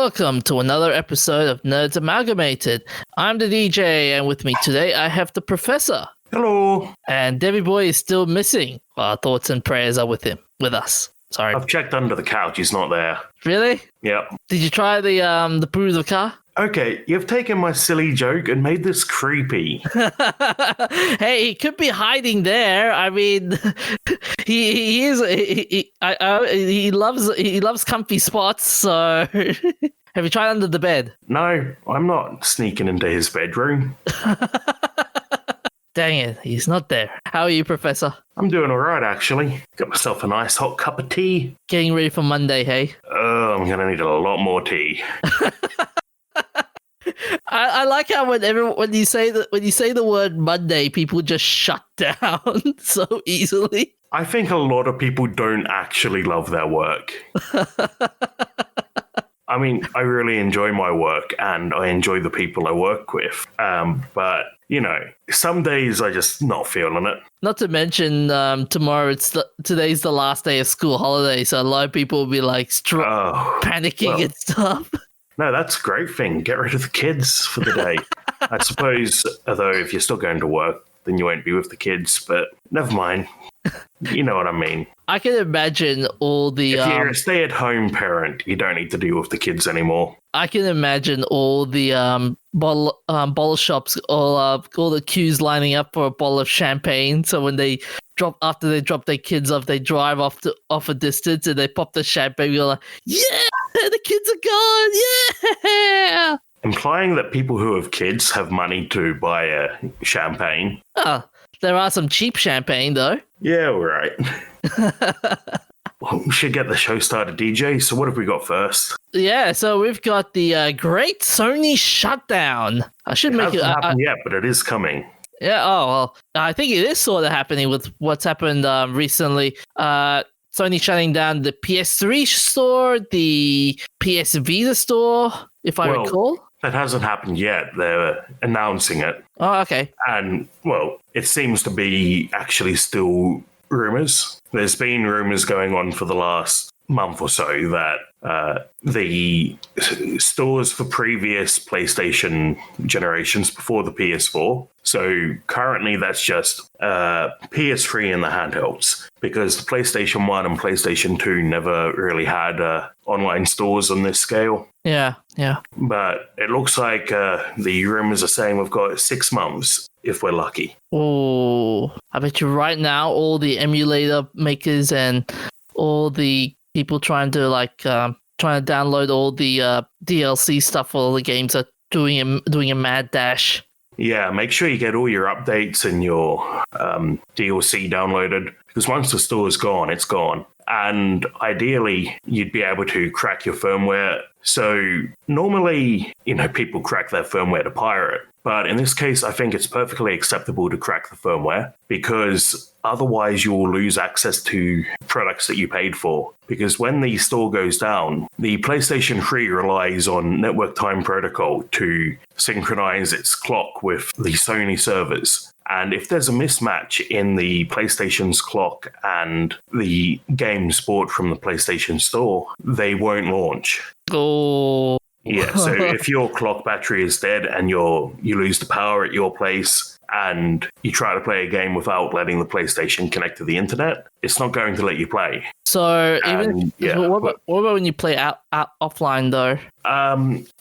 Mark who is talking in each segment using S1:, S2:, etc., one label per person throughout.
S1: Welcome to another episode of Nerds Amalgamated. I'm the DJ, and with me today I have the Professor.
S2: Hello.
S1: And Debbie Boy is still missing. Our thoughts and prayers are with us. Sorry.
S2: I've checked under the couch. He's not there.
S1: Really?
S2: Yep.
S1: Did you try the boot of the car?
S2: Okay, you've taken my silly joke and made this creepy.
S1: Hey, he could be hiding there. I mean, he loves comfy spots. So, have you tried under the bed?
S2: No, I'm not sneaking into his bedroom.
S1: Dang it, he's not there. How are you, Professor?
S2: I'm doing all right, actually. Got myself a nice hot cup of tea.
S1: Getting ready for Monday, hey?
S2: Oh, I'm gonna need a lot more tea.
S1: I like how when you say the word Monday, people just shut down so easily.
S2: I think a lot of people don't actually love their work. I mean, I really enjoy my work and I enjoy the people I work with. But, you know, some days I just not feeling it.
S1: Not to mention today's the last day of school holiday, so a lot of people will be like panicking and stuff.
S2: No, that's a great thing. Get rid of the kids for the day. I suppose, although if you're still going to work, then you won't be with the kids, but never mind. You know what I mean.
S1: I can imagine all the...
S2: If you're a stay-at-home parent, you don't need to deal with the kids anymore.
S1: I can imagine all the bottle shops, all the queues lining up for a bottle of champagne. So when after they drop their kids off, they drive off a distance and they pop the champagne. You're like, yeah, the kids are gone, yeah.
S2: Implying that people who have kids have money to buy champagne.
S1: Oh, there are some cheap champagne though.
S2: Yeah, all right. Well, we should get the show started, DJ. So what have we got first?
S1: Yeah, so we've got the great Sony Shutdown. I should make it.
S2: It hasn't happened yet, but it is coming.
S1: Yeah. Oh well, I think it is sort of happening with what's happened recently. Sony shutting down the PS3 store, the PS Vita store, if I recall.
S2: That hasn't happened yet. They're announcing it.
S1: Oh, okay.
S2: And, well, it seems to be actually still rumors. There's been rumors going on for the last month or so that the stores for previous PlayStation generations before the PS4, so currently that's just PS3 in the handhelds, because the PlayStation 1 and PlayStation 2 never really had online stores on this scale.
S1: Yeah.
S2: But it looks like the rumors are saying we've got 6 months if we're lucky.
S1: Oh, I bet you right now all the emulator makers and all the people trying to download all the DLC stuff for all the games are doing a mad dash.
S2: Yeah, make sure you get all your updates and your DLC downloaded, because once the store's gone, it's gone. And ideally, you'd be able to crack your firmware. So normally, people crack their firmware to pirate. But in this case, I think it's perfectly acceptable to crack the firmware, because otherwise you will lose access to products that you paid for. Because when the store goes down, the PlayStation 3 relies on Network Time Protocol to synchronize its clock with the Sony servers. And if there's a mismatch in the PlayStation's clock and the games bought from the PlayStation Store, they won't launch.
S1: Oh.
S2: Yeah, so if your clock battery is dead and you lose the power at your place and you try to play a game without letting the PlayStation connect to the internet, it's not going to let you play.
S1: So what about when you play out offline though?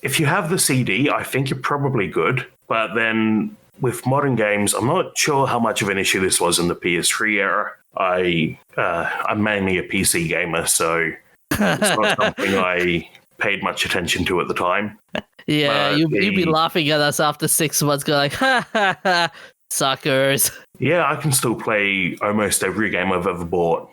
S2: If you have the CD, I think you're probably good. But then with modern games, I'm not sure how much of an issue this was in the PS3 era. I'm mainly a PC gamer, so it's not something I paid much attention to at the time.
S1: Yeah, you'd be laughing at us after 6 months, going like, ha ha ha, suckers.
S2: Yeah, I can still play almost every game I've ever bought.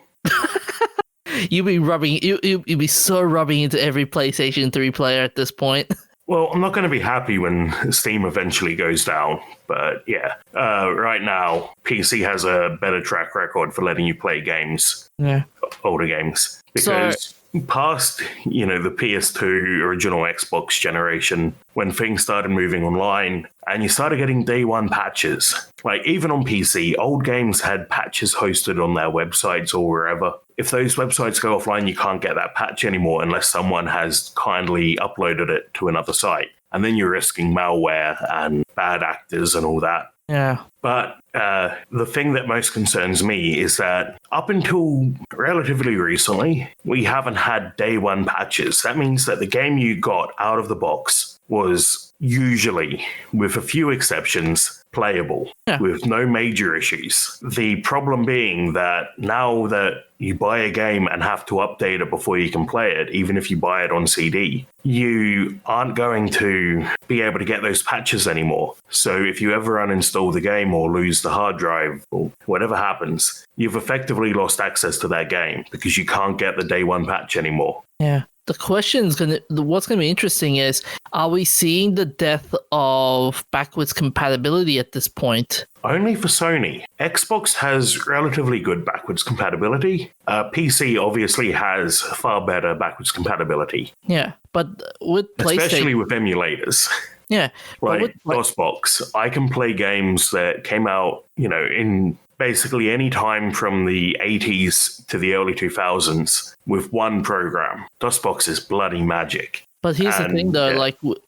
S1: You'd be so rubbing into every PlayStation 3 player at this point.
S2: Well, I'm not going to be happy when Steam eventually goes down, but yeah. Right now, PC has a better track record for letting you play games, older games, because past, the PS2 original Xbox generation, when things started moving online and you started getting day one patches, like even on PC, old games had patches hosted on their websites or wherever. if those websites go offline, you can't get that patch anymore unless someone has kindly uploaded it to another site. And then you're risking malware and bad actors and all that.
S1: Yeah.
S2: But the thing that most concerns me is that up until relatively recently, we haven't had day one patches. That means that the game you got out of the box was usually, with a few exceptions, playable with no major issues. The problem being that now that you buy a game and have to update it before you can play it, even if you buy it on CD, you aren't going to be able to get those patches anymore. So if you ever uninstall the game or lose the hard drive or whatever happens, you've effectively lost access to that game because you can't get the day one patch anymore.
S1: Yeah. The what's going to be interesting is, are we seeing the death of backwards compatibility at this point?
S2: Only for Sony. Xbox has relatively good backwards compatibility. PC obviously has far better backwards compatibility.
S1: Yeah, but with PlayStation...
S2: Especially with emulators.
S1: Yeah.
S2: Like DOSBox, I can play games that came out, in basically any time from the 80s to the early 2000s with one program. DOSBox is bloody magic.
S1: But here's the thing, though. With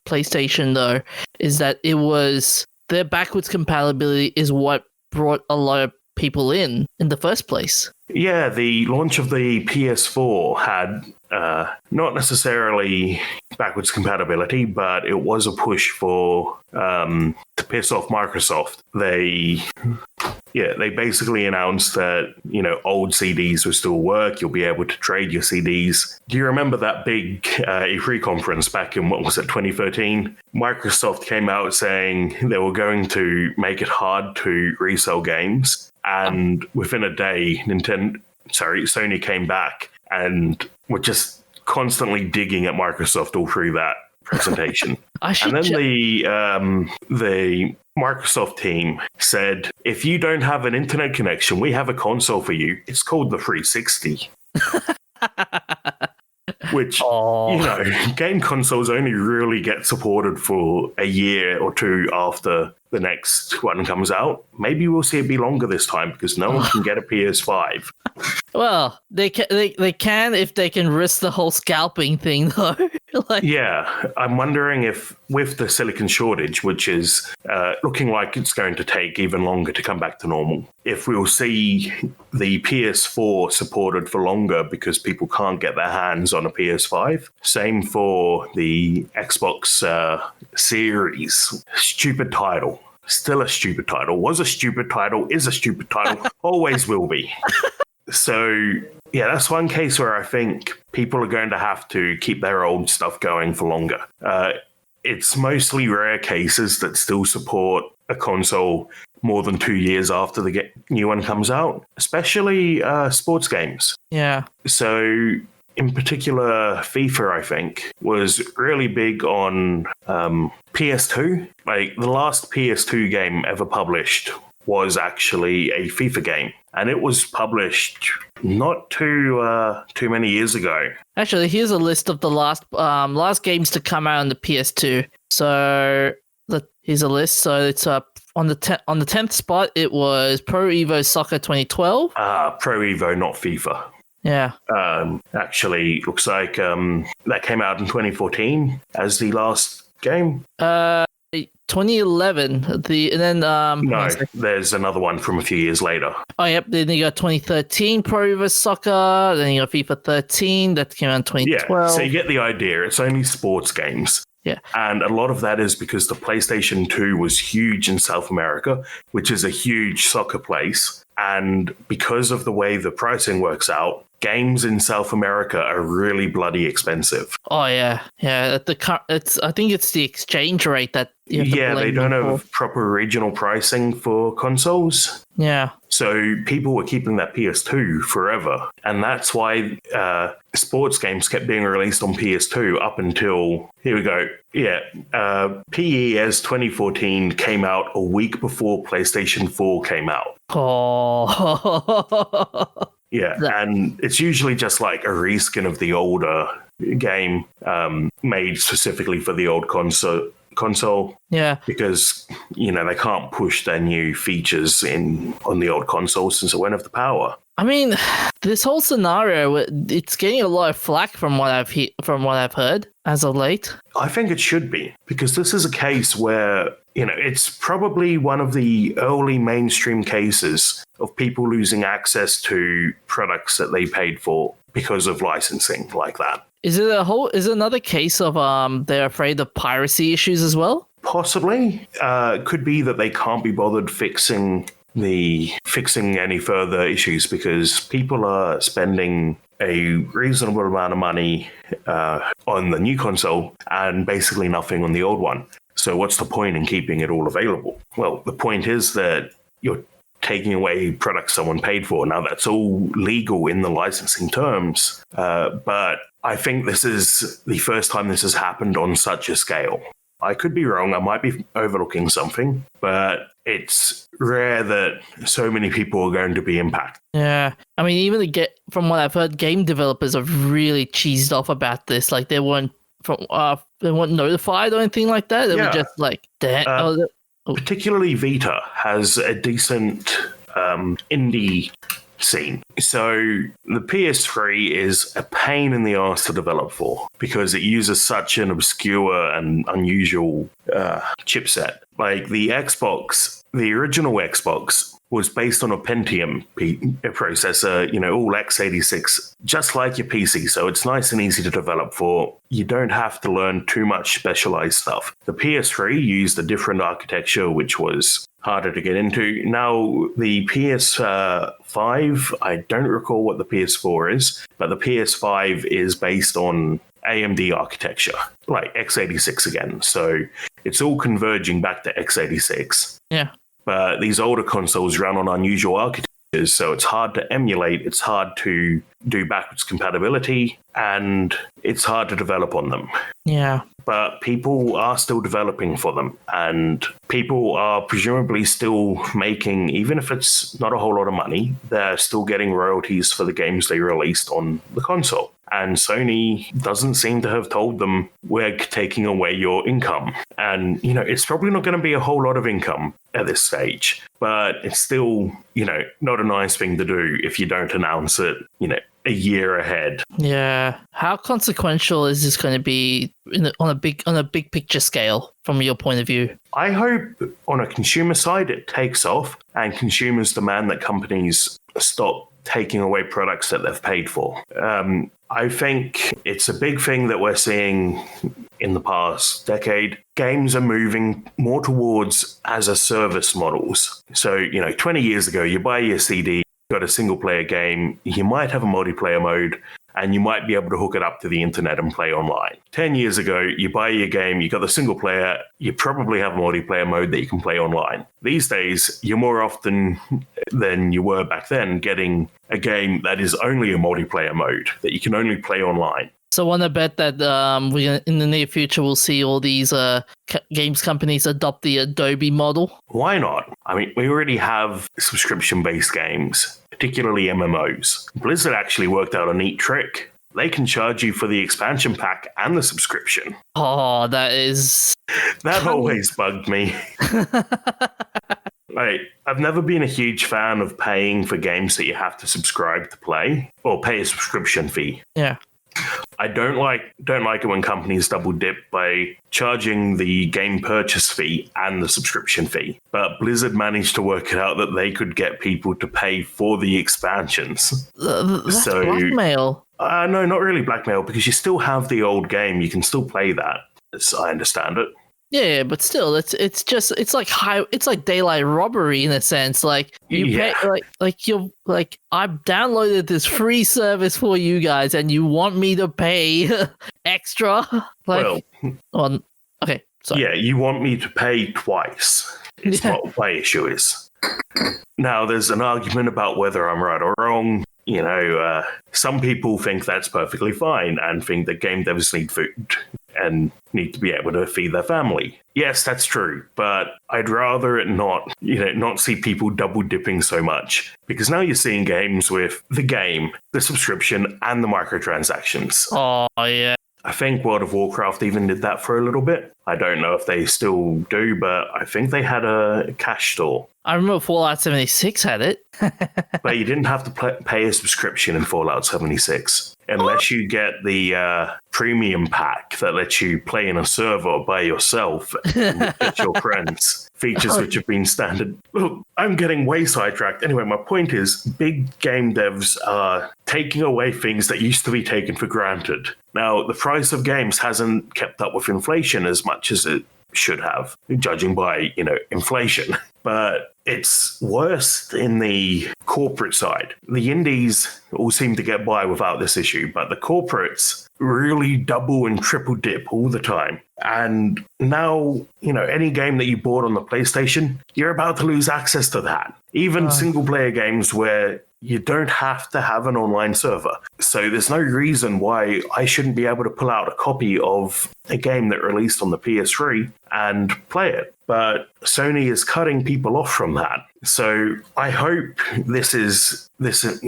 S1: PlayStation, though, is that it was their backwards compatibility is what brought a lot of people in the first place.
S2: Yeah, the launch of the PS4 had not necessarily backwards compatibility, but it was a push to piss off Microsoft. They basically announced that, old CDs will still work. You'll be able to trade your CDs. Do you remember that big E3 conference back in, 2013? Microsoft came out saying they were going to make it hard to resell games. And within a day, Sony came back and were just constantly digging at Microsoft all through that presentation. And then the Microsoft team said, if you don't have an internet connection, we have a console for you. It's called the 360. Which, game consoles only really get supported for a year or two after the next one comes out. Maybe we'll see it be longer this time because no one can get a PS5.
S1: Well, they can if they can risk the whole scalping thing, though.
S2: Yeah, I'm wondering if with the silicon shortage, which is looking like it's going to take even longer to come back to normal, if we'll see the PS4 supported for longer because people can't get their hands on a PS5. Same for the Xbox Series. Stupid title. Still a stupid title. Was a stupid title. Is a stupid title. Always will be. So, yeah, that's one case where I think people are going to have to keep their old stuff going for longer. It's mostly rare cases that still support a console more than 2 years after the new one comes out, especially sports games.
S1: Yeah.
S2: So, in particular, FIFA, I think, was really big on PS2. Like, the last PS2 game ever published was actually a FIFA game. And it was published not too many years ago.
S1: Actually, here's a list of the last games to come out on the PS2. So here's a list. So it's on the 10th spot. It was Pro Evo Soccer 2012.
S2: Pro Evo, not FIFA.
S1: Yeah.
S2: Actually, looks like that came out in 2014 as the last game.
S1: 2011.
S2: No, there's another one from a few years later.
S1: Oh, yep. Then you got 2013 Pro Evo Soccer. Then you got FIFA 13 that came out in 2012.
S2: Yeah, so you get the idea. It's only sports games.
S1: Yeah.
S2: And a lot of that is because the PlayStation 2 was huge in South America, which is a huge soccer place. And because of the way the pricing works out, games in South America are really bloody expensive.
S1: Oh yeah, yeah. I think it's the exchange rate that.
S2: They don't have proper regional pricing for consoles.
S1: Yeah.
S2: So people were keeping that PS2 forever, and that's why sports games kept being released on PS2 up until here we go. Yeah, PES 2014 came out a week before PlayStation 4 came out.
S1: Oh.
S2: Yeah, and it's usually just like a reskin of the older game made specifically for the old console console.
S1: Yeah.
S2: Because, they can't push their new features on the old console since it won't have the power.
S1: I mean, this whole scenario, it's getting a lot of flack from what I've heard as of late.
S2: I think it should be, because this is a case where, it's probably one of the early mainstream cases of people losing access to products that they paid for because of licensing like that.
S1: Is it another case of they're afraid of piracy issues as well?
S2: Possibly. Could be that they can't be bothered fixing any further issues because people are spending a reasonable amount of money on the new console and basically nothing on the old one. So what's the point in keeping it all available? Well, the point is that you're taking away products someone paid for. Now, that's all legal in the licensing terms, but I think this is the first time this has happened on such a scale. I could be wrong. I might be overlooking something, but it's rare that so many people are going to be impacted.
S1: Yeah. I mean, even from what I've heard, game developers are really cheesed off about this. Like, they weren't notified or anything like that. They were just like, damn.
S2: Particularly Vita has a decent indie scene. So the PS3 is a pain in the ass to develop for because it uses such an obscure and unusual chipset. Like the original Xbox was based on a Pentium processor, all x86, just like your PC. So it's nice and easy to develop for. You don't have to learn too much specialized stuff. The PS3 used a different architecture, which was harder to get into. Now, the PS5, I don't recall what the PS4 is, but the PS5 is based on AMD architecture, like x86 again. So it's all converging back to x86.
S1: Yeah.
S2: But these older consoles run on unusual architectures, so it's hard to emulate, it's hard to do backwards compatibility, and it's hard to develop on them.
S1: Yeah.
S2: But people are still developing for them, and people are presumably still making, even if it's not a whole lot of money, they're still getting royalties for the games they released on the console. And Sony doesn't seem to have told them, we're taking away your income. And, it's probably not going to be a whole lot of income at this stage, but it's still, not a nice thing to do if you don't announce it, a year ahead.
S1: Yeah. How consequential is this going to be on a big picture scale from your point of view?
S2: I hope on a consumer side it takes off and consumers demand that companies stop taking away products that they've paid for. I think it's a big thing that we're seeing in the past decade. Games are moving more towards as a service models. So, 20 years ago, you buy your CD, got a single player game, you might have a multiplayer mode, and you might be able to hook it up to the internet and play online. 10 years ago, you buy your game, you got the single player, you probably have a multiplayer mode that you can play online. These days, you're more often than you were back then getting a game that is only a multiplayer mode that you can only play online.
S1: So I want to bet that in the near future we'll see all these games companies adopt the Adobe model.
S2: Why not? I mean, we already have subscription-based games, particularly MMOs. Blizzard actually worked out a neat trick. They can charge you for the expansion pack and the subscription.
S1: Oh, that
S2: always bugged me. I've never been a huge fan of paying for games that you have to subscribe to play or pay a subscription fee.
S1: Yeah.
S2: I don't like it when companies double dip by charging the game purchase fee and the subscription fee. But Blizzard managed to work it out that they could get people to pay for the expansions.
S1: That's blackmail.
S2: No, not really blackmail, because you still have the old game. You can still play that, as I understand it.
S1: Yeah, but still, it's like daylight robbery in a sense. Like pay, I've downloaded this free service for you guys, and you want me to pay extra? Okay, sorry.
S2: Yeah, you want me to pay twice. It's what my issue is. Now, there's an argument about whether I'm right or wrong. Some people think that's perfectly fine and think that game devs need food and need to be able to feed their family. Yes, that's true, but I'd rather it not see people double dipping so much, because now you're seeing games with the game, the subscription, and the microtransactions.
S1: Oh, yeah.
S2: I think World of Warcraft even did that for a little bit. I don't know if they still do, but I think they had a cash store.
S1: I remember Fallout 76 had it.
S2: But you didn't have to pay a subscription in Fallout 76 unless you get the premium pack that lets you play in a server by yourself and with your friends. Features which have been standard. Look, I'm getting way sidetracked. Anyway, my point is big game devs are taking away things that used to be taken for granted. Now, the price of games hasn't kept up with inflation as much as it should have, judging by, inflation. But it's worse in the corporate side. The indies all seem to get by without this issue, but the corporates really double and triple dip all the time. And now, any game that you bought on the PlayStation, you're about to lose access to that. Even single-player games where you don't have to have an online server. So there's no reason why I shouldn't be able to pull out a copy of a game that released on the PS3 and play it. But Sony is cutting people off from that. So I hope this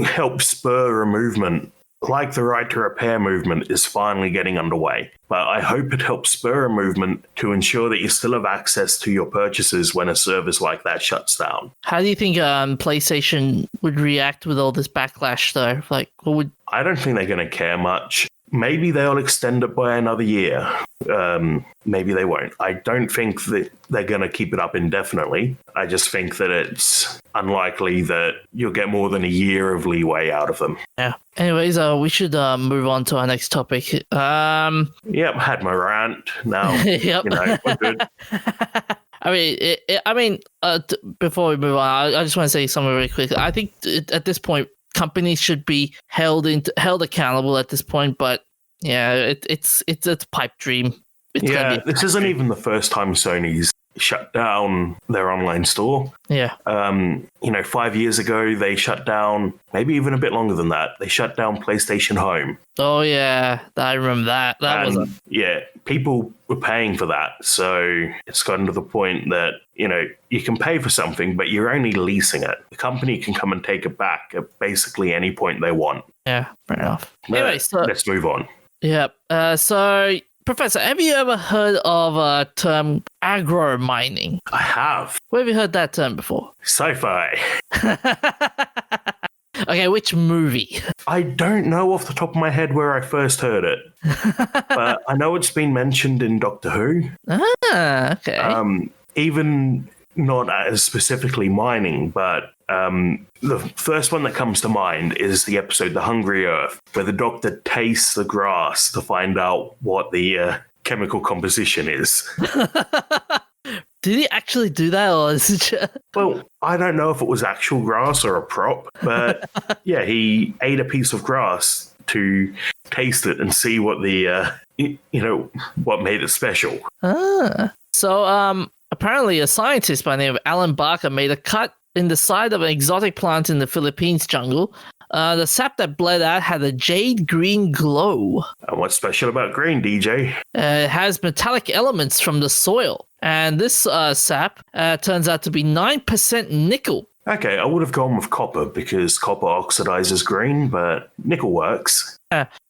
S2: helps spur a movement, like the right to repair movement is finally getting underway. But I hope it helps spur a movement to ensure that you still have access to your purchases when a service like that shuts down.
S1: How do you think PlayStation would react with all this backlash, though?
S2: I don't think they're going to care much. Maybe they'll extend it by another year. Maybe they won't. I don't think that they're going to keep it up indefinitely. I just think that it's unlikely that you'll get more than a year of leeway out of them.
S1: Yeah. Anyways, we should move on to our next topic.
S2: Yep, had my rant. Now,
S1: yep.
S2: We're good.
S1: Before we move on, I just want to say something really quick. I think at this point, companies should be held accountable at this point, but yeah, it's a pipe dream.
S2: This isn't even the first time Sony's shut down their online store.
S1: Yeah.
S2: 5 years ago they shut down, maybe even a bit longer than that. They shut down PlayStation Home.
S1: Oh yeah, I remember that.
S2: People were paying for that. So it's gotten to the point that, you can pay for something, but you're only leasing it. The company can come and take it back at basically any point they want.
S1: Yeah, fair enough. Anyway, so
S2: let's move on.
S1: Yeah. So, Professor, have you ever heard of a term agromining?
S2: I have.
S1: Where have you heard that term before?
S2: Sci-Fi.
S1: Okay, which movie?
S2: I don't know off the top of my head where I first heard it, but I know it's been mentioned in Doctor Who.
S1: Ah, okay.
S2: Even not as specifically mining, but the first one that comes to mind is the episode The Hungry Earth, where the doctor tastes the grass to find out what the chemical composition is.
S1: Did he actually do that, or is it just...
S2: Well, I don't know if it was actual grass or a prop, but yeah, he ate a piece of grass to taste it and see what the what made it special.
S1: So apparently a scientist by the name of Alan Barker made a cut in the side of an exotic plant in the Philippines jungle. The sap that bled out had a jade green glow.
S2: And what's special about green, DJ?
S1: It has metallic elements from the soil. And this sap turns out to be 9% nickel.
S2: Okay, I would have gone with copper because copper oxidizes green, but nickel works.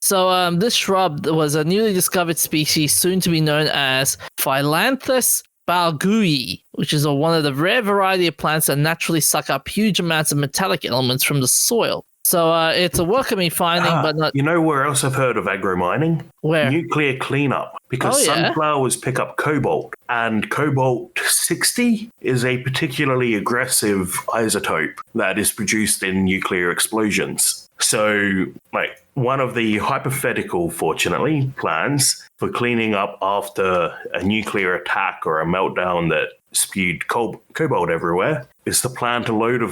S1: So this shrub was a newly discovered species soon to be known as Phyllanthus balgui, which is one of the rare variety of plants that naturally suck up huge amounts of metallic elements from the soil. So it's a welcoming finding, but not...
S2: You know where else I've heard of agromining?
S1: Where?
S2: Nuclear cleanup. Because sunflowers pick up cobalt, and cobalt-60 is a particularly aggressive isotope that is produced in nuclear explosions. So, one of the hypothetical, fortunately, plans for cleaning up after a nuclear attack or a meltdown that spewed cobalt everywhere is to plant a load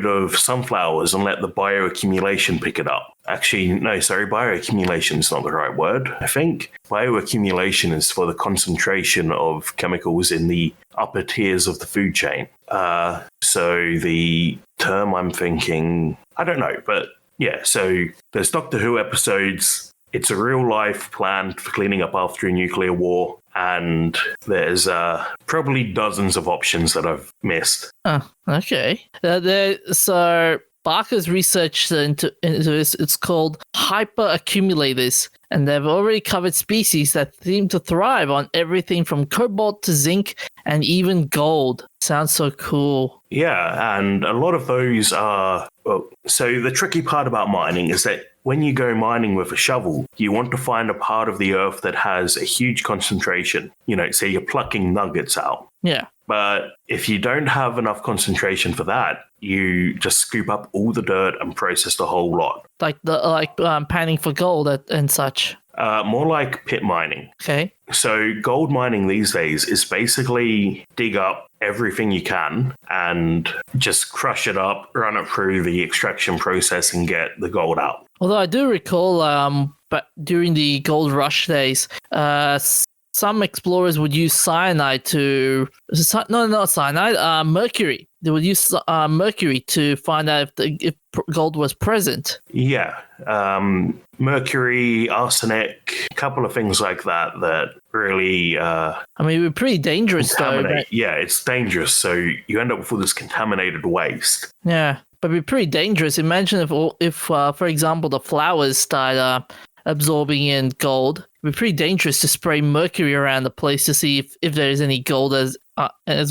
S2: of sunflowers and let the bioaccumulation pick it up. Actually, no, sorry, bioaccumulation is not the right word, I think. Bioaccumulation is for the concentration of chemicals in the upper tiers of the food chain. So the term I'm thinking, I don't know, but yeah, so there's Doctor Who episodes. It's a real-life plan for cleaning up after a nuclear war, and there's probably dozens of options that I've missed.
S1: Oh, okay. So Barker's research into this. It's called hyperaccumulators, and they've already covered species that seem to thrive on everything from cobalt to zinc and even gold. Sounds so cool.
S2: Yeah, and a lot of those are... Well, so the tricky part about mining is that when you go mining with a shovel, you want to find a part of the earth that has a huge concentration. So you're plucking nuggets out.
S1: Yeah.
S2: But if you don't have enough concentration for that, you just scoop up all the dirt and process the whole lot.
S1: Like panning for gold and such.
S2: More like pit mining.
S1: Okay.
S2: So gold mining these days is basically dig up everything you can and just crush it up, run it through the extraction process and get the gold out.
S1: Although I do recall, but during the gold rush days, some explorers would use cyanide not cyanide, mercury. They would use mercury to find out if gold was present.
S2: Yeah. Mercury, arsenic, a couple of things like that really...
S1: we're pretty dangerous though. But...
S2: Yeah, it's dangerous. So you end up with all this contaminated waste.
S1: Yeah, but it'd be pretty dangerous. Imagine if for example, the flowers start absorbing in gold. It'd be pretty dangerous to spray mercury around the place to see if there's any gold as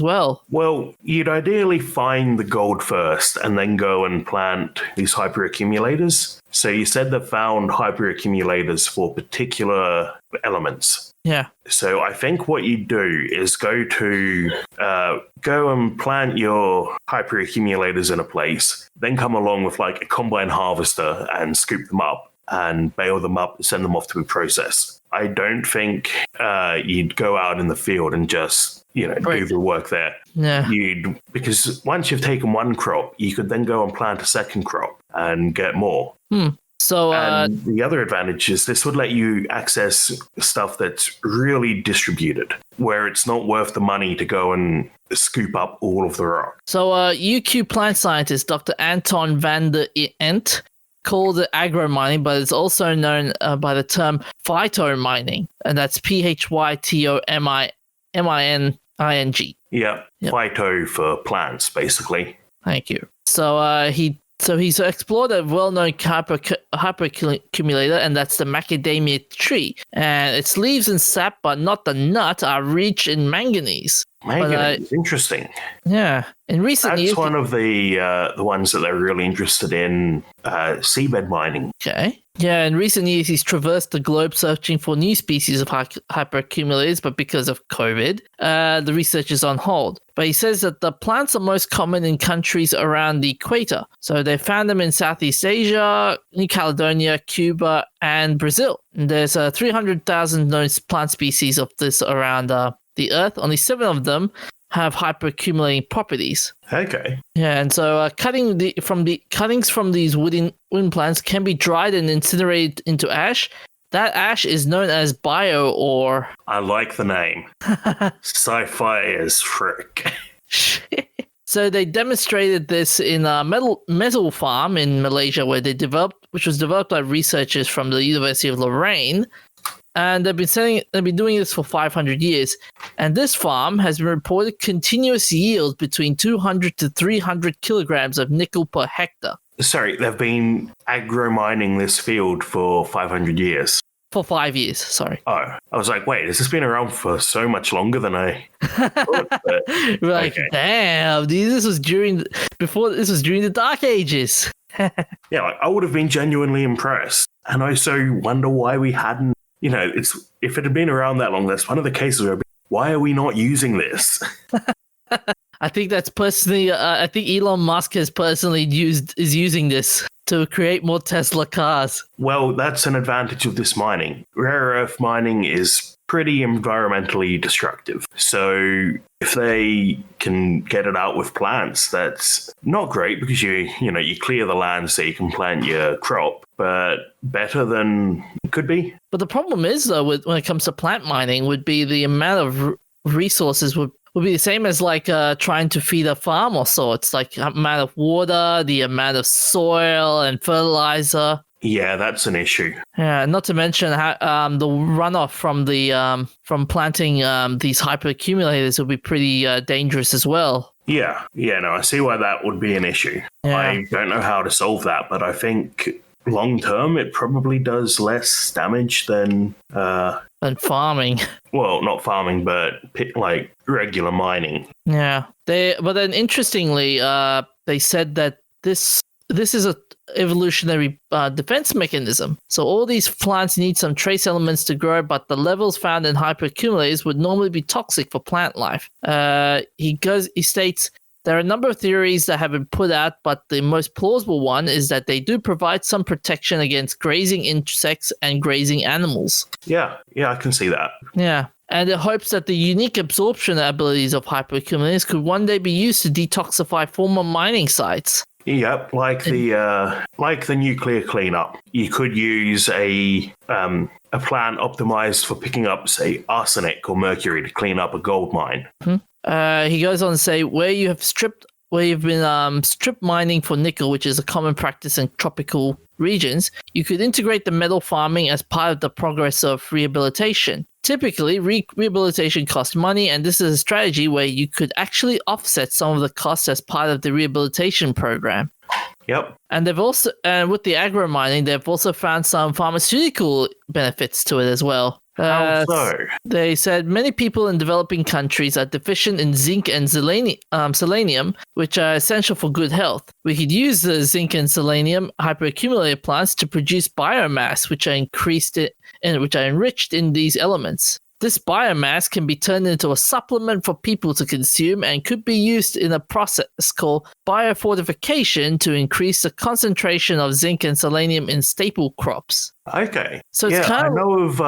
S1: well.
S2: Well, you'd ideally find the gold first and then go and plant these hyperaccumulators. So you said they found hyperaccumulators for particular elements.
S1: Yeah.
S2: So I think what you do is go and plant your hyperaccumulators in a place, then come along with like a combine harvester and scoop them up and bale them up and send them off to be processed. I don't think you'd go out in the field and just, do the work there.
S1: Yeah.
S2: Because once you've taken one crop, you could then go and plant a second crop and get more.
S1: So
S2: and the other advantage is this would let you access stuff that's really distributed, where it's not worth the money to go and scoop up all of the rock.
S1: So UQ plant scientist Dr. Anton van der Ent called it agromining, but it's also known by the term phytomining, and that's phytomining.
S2: Yeah, phyto for plants, basically.
S1: Thank you. So he's explored a well-known hyperaccumulator, and that's the macadamia tree. And its leaves and sap, but not the nut, are rich in manganese.
S2: Manganese, interesting.
S1: Yeah. In recent years...
S2: That's one of the ones that they're really interested in, seabed mining.
S1: Okay. Yeah, in recent years, he's traversed the globe searching for new species of hyperaccumulators, but because of COVID, the research is on hold. But he says that the plants are most common in countries around the equator. So they found them in Southeast Asia, New Caledonia, Cuba, and Brazil. And there's 300,000 known plant species of this around the Earth. Only 7 of them have hyperaccumulating properties.
S2: Okay.
S1: Yeah, and so cuttings from these wooden plants can be dried and incinerated into ash. That ash is known as bio-ore.
S2: I like the name. Sci-Fi as frick.
S1: So they demonstrated this in a metal farm in Malaysia, which was developed by researchers from the University of Lorraine. And they've been doing this for 500 years. And this farm has been reported continuous yields between 200 to 300 kilograms of nickel per hectare.
S2: Sorry, they've been agromining this field for 500 years.
S1: For 5 years, sorry.
S2: Oh, I was like, wait, has this been around for so much longer than I thought?
S1: Like, okay. Damn, this was during the Dark Ages.
S2: Yeah, I would have been genuinely impressed. And I so wonder why we hadn't. If it had been around that long, that's one of the cases where why are we not using this?
S1: I think that's personally. I think Elon Musk is using this to create more Tesla cars.
S2: Well, that's an advantage of this mining. Rare earth mining is pretty environmentally destructive. So if they can get it out with plants, that's not great because you clear the land so you can plant your crop, but better than it could be. But
S1: the problem is, though, when it comes to plant mining, would be the amount of resources would be the same as like trying to feed a farm or so. It's like the amount of water, the amount of soil and fertilizer.
S2: Yeah, that's an issue.
S1: Yeah, not to mention how, the runoff from planting these hyperaccumulators would be pretty dangerous as well.
S2: Yeah, no, I see why that would be an issue.
S1: Yeah.
S2: I don't know how to solve that, but I think long term it probably does less damage than
S1: And farming.
S2: well, not farming, but like regular mining.
S1: Yeah. But then interestingly, they said that this is a evolutionary defense mechanism. So all these plants need some trace elements to grow, but the levels found in hyperaccumulators would normally be toxic for plant life. He states there are a number of theories that have been put out, but the most plausible one is that they do provide some protection against grazing insects and grazing animals.
S2: Yeah, I can see that.
S1: Yeah. And it hopes that the unique absorption abilities of hyperaccumulators could one day be used to detoxify former mining sites.
S2: Yep, like the nuclear cleanup. You could use a plant optimized for picking up, say, arsenic or mercury to clean up a gold mine.
S1: He goes on to say, where you've been strip mining for nickel, which is a common practice in tropical regions, you could integrate the metal farming as part of the progress of rehabilitation. Typically, rehabilitation costs money, and this is a strategy where you could actually offset some of the costs as part of the rehabilitation program.
S2: Yep.
S1: And they've also, with the agromining, they've also found some pharmaceutical benefits to it as well.
S2: How so?
S1: They said many people in developing countries are deficient in zinc and selenium, which are essential for good health. We could use the zinc and selenium hyperaccumulator plants to produce biomass, which are enriched in these elements. This biomass can be turned into a supplement for people to consume and could be used in a process called biofortification to increase the concentration of zinc and selenium in staple crops.
S2: Okay.
S1: So it's kind
S2: I know of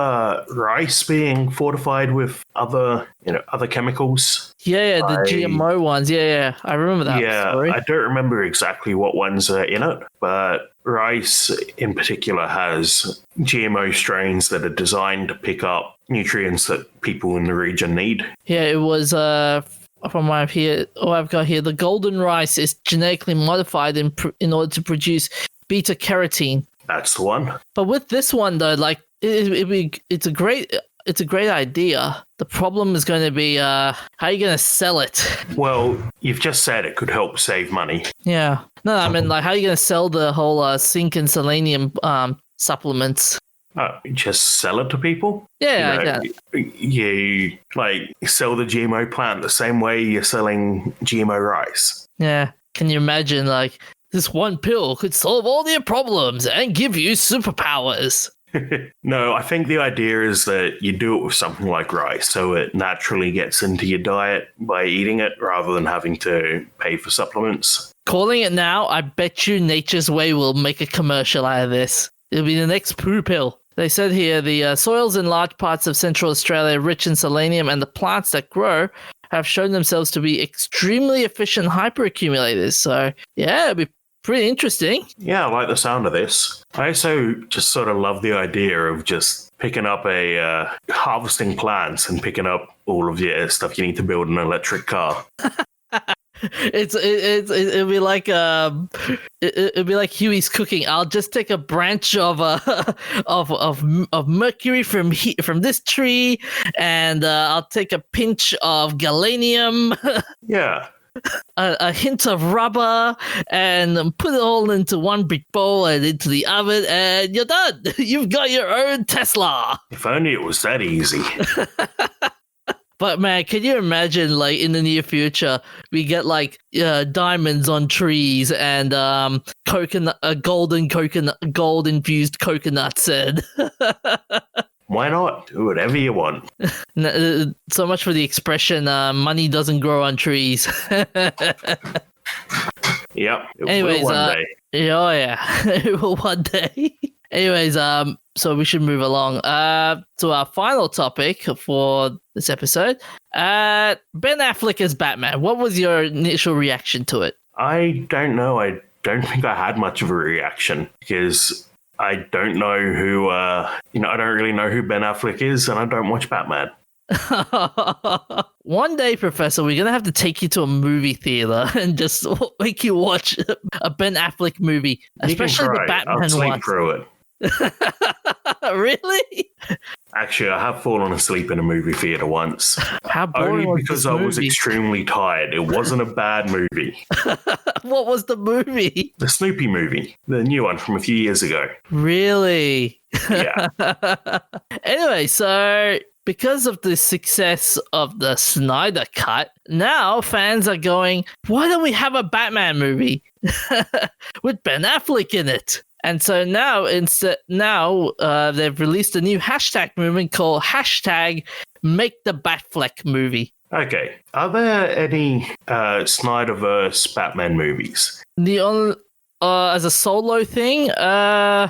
S2: rice being fortified with other chemicals.
S1: Yeah, the GMO ones. Yeah, I remember that.
S2: Yeah,
S1: story.
S2: I don't remember exactly what ones are in it, but rice in particular has GMO strains that are designed to pick up nutrients that people in the region need.
S1: Yeah, it was from what I've got here, the golden rice is genetically modified in order to produce beta carotene.
S2: That's the one.
S1: But with this one though, like it's a great idea. The problem is going to be how are you going to sell it?
S2: Well, you've just said it could help save money.
S1: Yeah. No, I mean, like, how are you going to sell the whole zinc and selenium supplements?
S2: Just sell it to people?
S1: Yeah,
S2: You sell the GMO plant the same way you're selling GMO rice.
S1: Yeah. Can you imagine, like, this one pill could solve all your problems and give you superpowers?
S2: No, I think the idea is that you do it with something like rice, so it naturally gets into your diet by eating it rather than having to pay for supplements.
S1: Calling it now, I bet you Nature's Way will make a commercial out of this. It'll be the next poo pill. They said here the soils in large parts of Central Australia are rich in selenium, and the plants that grow have shown themselves to be extremely efficient hyperaccumulators. So, yeah, it'll be pretty interesting.
S2: Yeah, I like the sound of this. I also just sort of love the idea of just picking up harvesting plants and picking up all of your stuff you need to build an electric car.
S1: It'll be like Huey's cooking. I'll just take a branch of mercury from this tree, and I'll take a pinch of galanium.
S2: Yeah.
S1: A hint of rubber, and put it all into one big bowl and into the oven, and you're done. You've got your own Tesla.
S2: If only it was that easy.
S1: But man, can you imagine, like, in the near future, we get like diamonds on trees and gold infused coconuts, and
S2: why not? Do whatever you want.
S1: So much for the expression, money doesn't grow on trees.
S2: Yep.
S1: Anyways,
S2: will one day.
S1: Oh yeah, it will one day. Anyways, so we should move along to our final topic for this episode. Ben Affleck as Batman. What was your initial reaction to it?
S2: I don't know. I don't think I had much of a reaction because I don't know who, I don't really know who Ben Affleck is, and I don't watch Batman.
S1: One day, Professor, we're gonna have to take you to a movie theater and just make you watch a Ben Affleck movie, especially the Batman
S2: I'll sleep
S1: one.
S2: through it.
S1: Really?
S2: Actually, I have fallen asleep in a movie theater once.
S1: How boring
S2: Only
S1: was
S2: because
S1: this
S2: I was
S1: movie?
S2: extremely tired. It wasn't a bad movie.
S1: What was the movie?
S2: The Snoopy movie, the new one from a few years ago.
S1: Really?
S2: Yeah.
S1: Anyway, so because of the success of the Snyder Cut, now fans are going, why don't we have a Batman movie with Ben Affleck in it? And so now, they've released a new hashtag movement called hashtag Make the Batfleck Movie.
S2: Okay. Are there any Snyderverse Batman movies?
S1: The only as a solo thing,
S2: Yeah,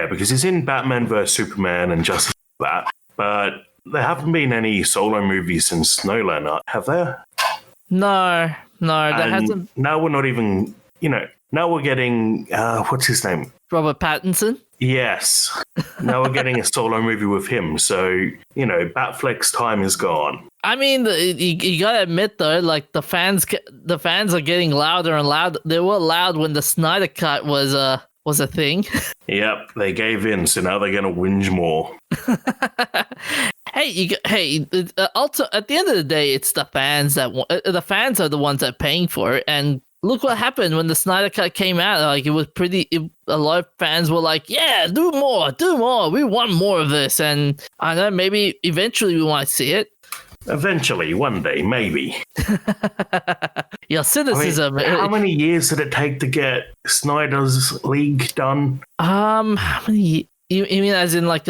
S2: because it's in Batman vs Superman and Justice League, that, but there haven't been any solo movies since Nolan, have there?
S1: no, there
S2: And
S1: hasn't.
S2: now we're not even, now we're getting, what's his name?
S1: Robert Pattinson.
S2: Yes. Now we're getting a solo movie with him. So, Batfleck's time is gone.
S1: I mean, you gotta admit though, like the fans are getting louder and louder. They were loud when the Snyder Cut was a thing.
S2: Yep, they gave in, so now they're gonna whinge more.
S1: Hey, also at the end of the day, it's the fans the fans are the ones that are paying for it. And look what happened when the Snyder Cut came out. Like it was a lot of fans were like, "Yeah, do more. We want more of this." And I know maybe eventually we might see it.
S2: Eventually, one day, maybe.
S1: Your cynicism.
S2: How many years did it take to get Snyder's League done?
S1: How many? You mean as in like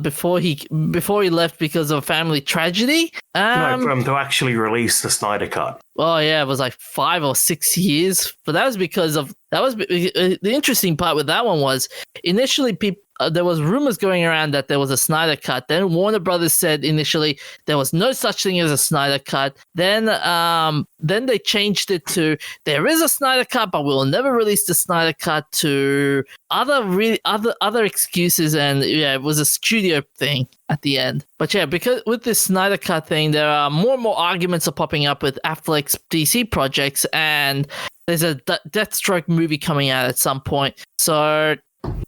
S1: before he left because of family tragedy?
S2: No, for him to actually release the Snyder Cut.
S1: Oh yeah, it was like 5 or 6 years. But that was because of the interesting part with that one was initially there was rumors going around that there was a Snyder Cut. Then Warner Brothers said initially there was no such thing as a Snyder Cut. Then they changed it to there is a Snyder Cut, but we'll never release the Snyder Cut, to other excuses, and yeah, it was a studio thing at the end. But yeah, because with this Snyder Cut thing, there are more and more arguments are popping up with Affleck's DC projects, and there's a Deathstroke movie coming out at some point. So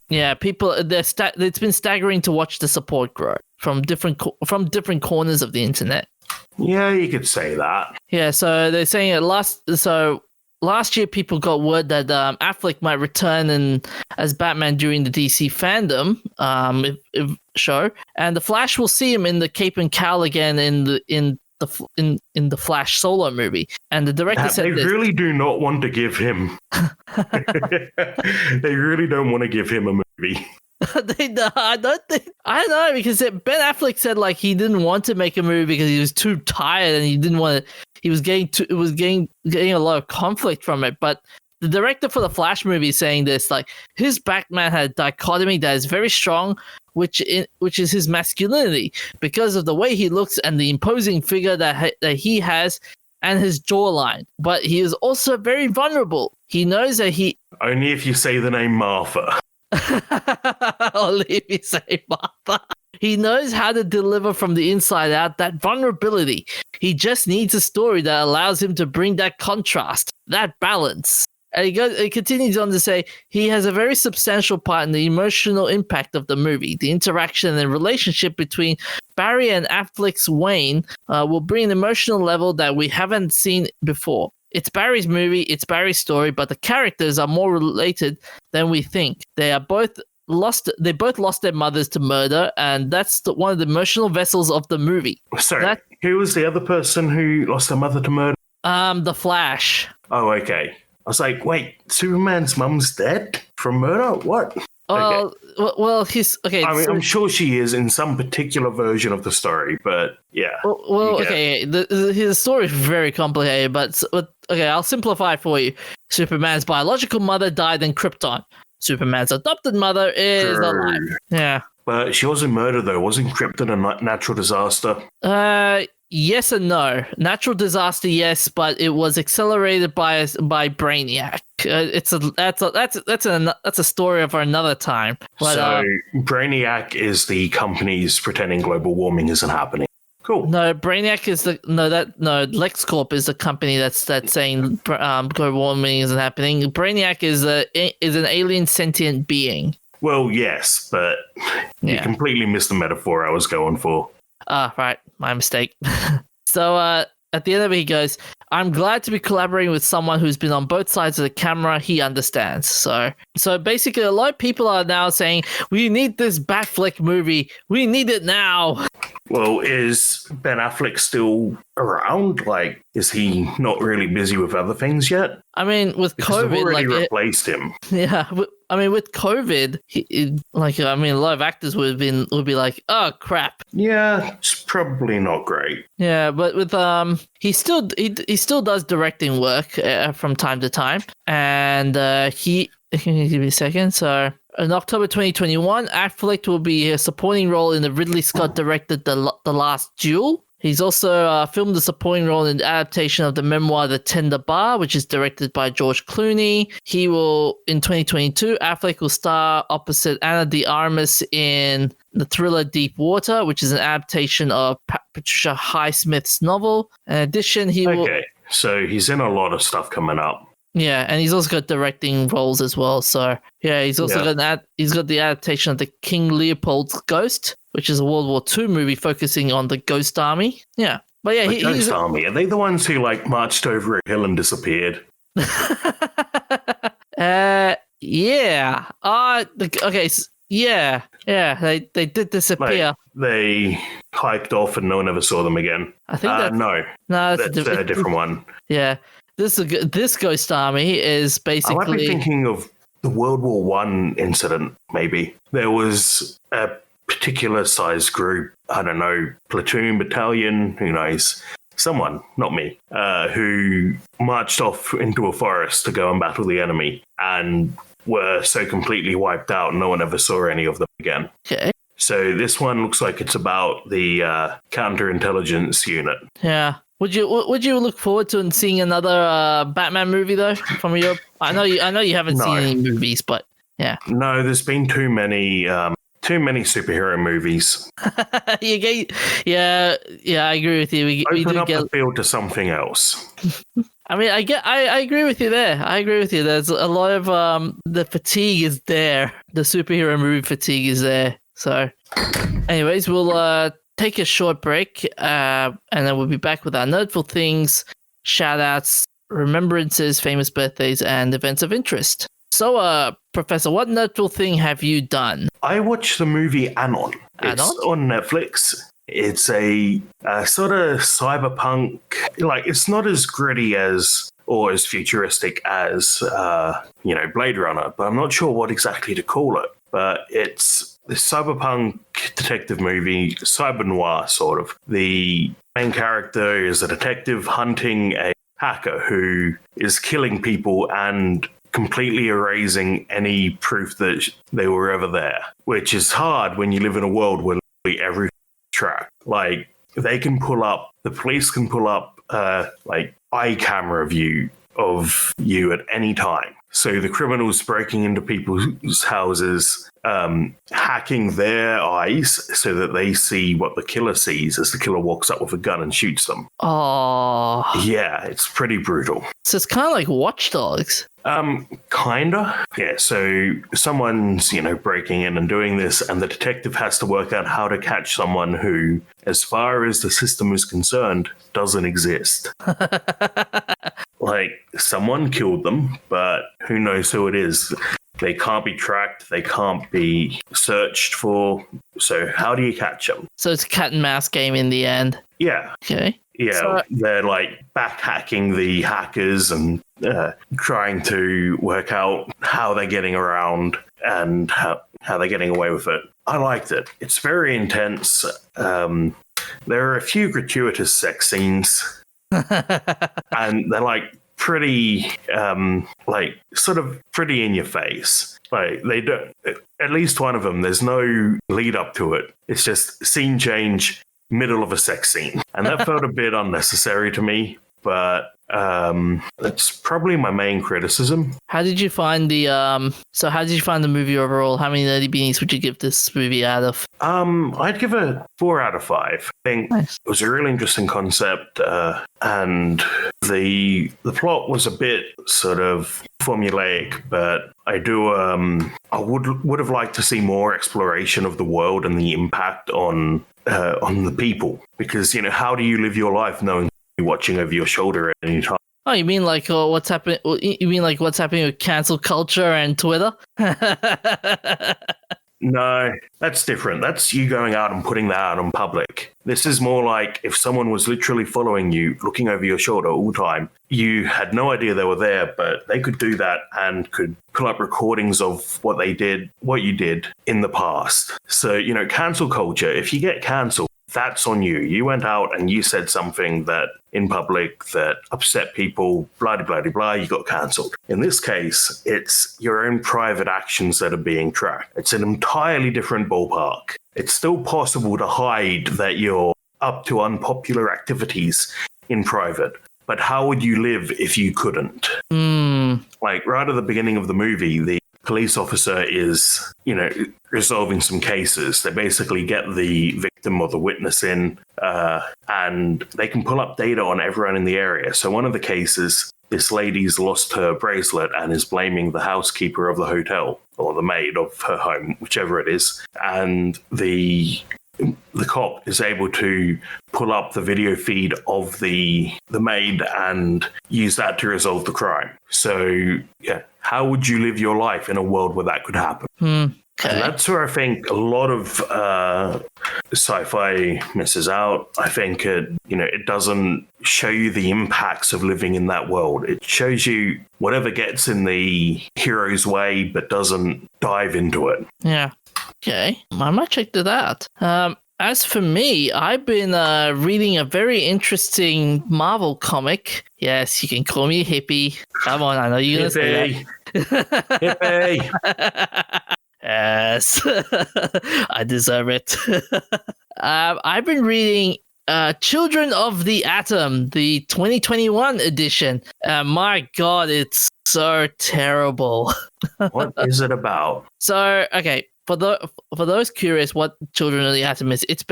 S1: yeah, it's been staggering to watch the support grow from different corners of the internet.
S2: Yeah, you could say that.
S1: Yeah, so they're saying last year people got word that Affleck might return as Batman during the DC fandom show, and the Flash will see him in the cape and cowl again in the Flash solo movie. And the director said
S2: they really do not want to give him. They really don't want to give him a movie.
S1: I don't know, because Ben Affleck said like he didn't want to make a movie because he was too tired and he didn't want to. He was getting a lot of conflict from it. But the director for the Flash movie is saying this, like his Batman had a dichotomy that is very strong, which is his masculinity because of the way he looks and the imposing figure that he has and his jawline. But he is also very vulnerable. He knows that
S2: only if you say the name Martha.
S1: Only if you say Martha. He knows how to deliver from the inside out that vulnerability. He just needs a story that allows him to bring that contrast, that balance. And he continues on to say he has a very substantial part in the emotional impact of the movie. The interaction and relationship between Barry and Affleck's Wayne will bring an emotional level that we haven't seen before. It's Barry's movie, it's Barry's story, but the characters are more related than we think. They both lost their mothers to murder, and that's one of the emotional vessels of the movie.
S2: Sorry, who was the other person who lost their mother to murder?
S1: The Flash.
S2: Oh, okay. I was like, wait, Superman's mum's dead from murder? What?
S1: Okay. Well, he's okay.
S2: I mean, I'm sure she is in some particular version of the story, but yeah.
S1: Well, okay. His story is very complicated, but okay, I'll simplify for you. Superman's biological mother died in Krypton. Superman's adopted mother is alive. Yeah.
S2: But she wasn't murdered, though. Wasn't Krypton a natural disaster?
S1: Yes and no. Natural disaster, yes, but it was accelerated by Brainiac. That's a story for another time. But,
S2: so Brainiac is the company's pretending global warming isn't happening. Cool.
S1: No, Brainiac is LexCorp is the company that's saying global warming isn't happening. Brainiac is an alien sentient being.
S2: Well, yes, but you completely missed the metaphor I was going for.
S1: Right. My mistake. So at the end of it, he goes, I'm glad to be collaborating with someone who's been on both sides of the camera. He understands. So basically, a lot of people are now saying, we need this Affleck movie. We need it now.
S2: Well, is Ben Affleck still around? Like, is he not really busy with other things yet?
S1: I mean, with
S2: Because
S1: COVID,
S2: they've already
S1: like
S2: replaced him.
S1: Yeah, I mean, with COVID, a lot of actors would be like, oh crap.
S2: Yeah, it's probably not great.
S1: Yeah, but with he still does directing work from time to time, and can you give me a second? So in October 2021, Affleck will be a supporting role in the Ridley Scott directed The Last Duel. He's also filmed a supporting role in the adaptation of the memoir The Tender Bar, which is directed by George Clooney. He will, in 2022, Affleck will star opposite Anna de Armas in the thriller Deep Water, which is an adaptation of Patricia Highsmith's novel. In addition,
S2: so he's in a lot of stuff coming up.
S1: Yeah, and he's also got directing roles as well. So yeah, he's also got the adaptation of the King Leopold's Ghost, which is a World War II movie focusing on the Ghost Army. Yeah, but yeah,
S2: Ghost Army, are they the ones who like marched over a hill and disappeared?
S1: Yeah. They did disappear.
S2: Like, they hiked off and no one ever saw them again.
S1: I think that's
S2: a different one.
S1: Yeah. This Ghost Army is basically...
S2: I might be thinking of the World War I incident, maybe. There was a particular size group, I don't know, platoon, battalion, who knows, someone, not me, who marched off into a forest to go and battle the enemy and were so completely wiped out no one ever saw any of them again.
S1: Okay.
S2: So this one looks like it's about the counterintelligence unit.
S1: Yeah. Would you look forward to seeing another Batman movie though? From your, I know you haven't seen any movies, but yeah.
S2: No, there's been too many superhero movies.
S1: Yeah, I agree with you. We
S2: Open
S1: do
S2: up the field to something else.
S1: I mean, I agree with you there. There's a lot of the fatigue is there. The superhero movie fatigue is there. So, anyways, we'll take a short break, and then we'll be back with our nerdful things, shout-outs, remembrances, famous birthdays, and events of interest. So, Professor, what nerdful thing have you done?
S2: I watched the movie Anon. It's on Netflix. It's a sort of cyberpunk, like it's not as gritty as or as futuristic as Blade Runner, but I'm not sure what exactly to call it. But it's this cyberpunk detective movie, cyber noir sort of. The main character is a detective hunting a hacker who is killing people and completely erasing any proof that they were ever there, which is hard when you live in a world where literally every track, like the police can pull up eye camera view of you at any time. So the criminals breaking into people's houses, hacking their eyes so that they see what the killer sees as the killer walks up with a gun and shoots them.
S1: Oh.
S2: Yeah, it's pretty brutal.
S1: So it's kind of like Watch Dogs.
S2: Kinda. Yeah, so someone's, breaking in and doing this, and the detective has to work out how to catch someone who, as far as the system is concerned, doesn't exist. Like, someone killed them, but who knows who it is. They can't be tracked, they can't be searched for, so how do you catch them?
S1: So it's a cat and mouse game in the end.
S2: Yeah.
S1: Okay.
S2: Yeah, so they're like back-hacking the hackers and trying to work out how they're getting around and how they're getting away with it. I liked it. It's very intense. There are a few gratuitous sex scenes. And they're like pretty, sort of pretty in your face. Like they don't, at least one of them, there's no lead up to it. It's just scene change, middle of a sex scene. And that felt a bit unnecessary to me, but That's probably my main criticism.
S1: How did you find the how did you find the movie overall? How many nerdy beanies would you give this movie out of?
S2: I'd give it 4 out of 5. I think
S1: Nice.
S2: it was a really interesting concept, and the plot was a bit sort of formulaic, but I would have liked to see more exploration of the world and the impact on the people, because how do you live your life knowing you're watching over your shoulder at any time?
S1: Oh, you mean like what's happening? You mean like what's happening with cancel culture and Twitter?
S2: No, that's different. That's you going out and putting that out in public. This is more like if someone was literally following you, looking over your shoulder all the time. You had no idea they were there, but they could do that and could pull up recordings of what you did in the past. So, cancel culture, if you get cancelled, that's on you. You went out and you said something that in public that upset people, blah, blah, blah, blah, you got cancelled. In this case, it's your own private actions that are being tracked. It's an entirely different ballpark. It's still possible to hide that you're up to unpopular activities in private. But how would you live if you couldn't? Like right at the beginning of the movie, the police officer is, resolving some cases. They basically get the victim or the witness in, and they can pull up data on everyone in the area. So one of the cases, this lady's lost her bracelet and is blaming the housekeeper of the hotel or the maid of her home, whichever it is. And the cop is able to pull up the video feed of the maid and use that to resolve the crime. So, yeah, how would you live your life in a world where that could happen?
S1: Okay.
S2: And that's where I think a lot of sci-fi misses out. I think it doesn't show you the impacts of living in that world. It shows you whatever gets in the hero's way, but doesn't dive into it.
S1: Yeah. Okay. I might check that out. As for me, I've been reading a very interesting Marvel comic. Yes, you can call me a hippie. Come on, I know you're going to say that.
S2: Hippie!
S1: Yes, I deserve it. I've been reading Children of the Atom, the 2021 edition. My God, it's so terrible.
S2: What is it about?
S1: So, okay, for those curious what Children of the Atom is, it's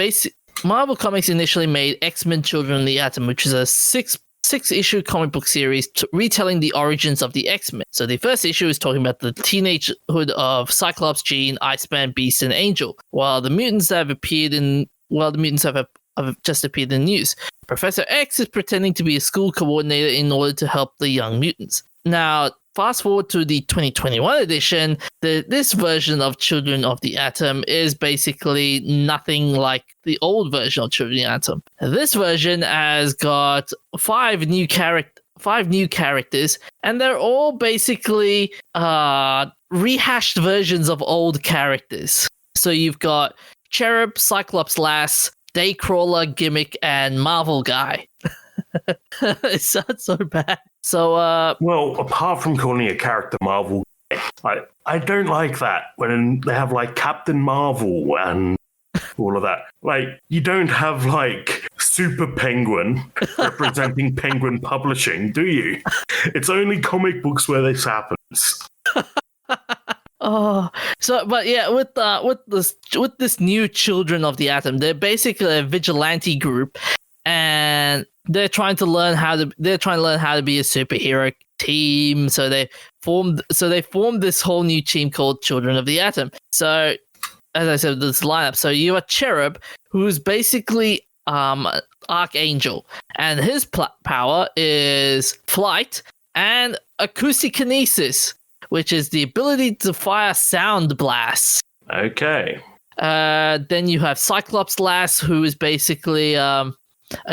S1: Marvel Comics initially made X-Men Children of the Atom, which is a six-issue comic book series retelling the origins of the X-Men. So the first issue is talking about the teenagehood of Cyclops, Jean, Iceman, Beast, and Angel, while the mutants have just appeared in the news. Professor X is pretending to be a school coordinator in order to help the young mutants. Now, fast forward to the 2021 edition, this version of Children of the Atom is basically nothing like the old version of Children of the Atom. This version has got 5 new characters, and they're all basically rehashed versions of old characters. So you've got Cherub, Cyclops Lass, Daycrawler, Gimmick, and Marvel Guy. It sounds so bad. So,
S2: well, apart from calling a character Marvel, I don't like that when they have like Captain Marvel and all of that. Like, you don't have like Super Penguin representing Penguin Publishing, do you? It's only comic books where this happens.
S1: Oh, so but yeah, with this new Children of the Atom, they're basically a vigilante group, and they're trying to learn how to be a superhero team. So they formed this whole new team called Children of the Atom. So as I said, this lineup. So you have Cherub, who's basically Archangel, and his power is flight and acoustic-kinesis, which is the ability to fire sound blasts.
S2: Okay.
S1: Then you have Cyclops Lass, who is basically a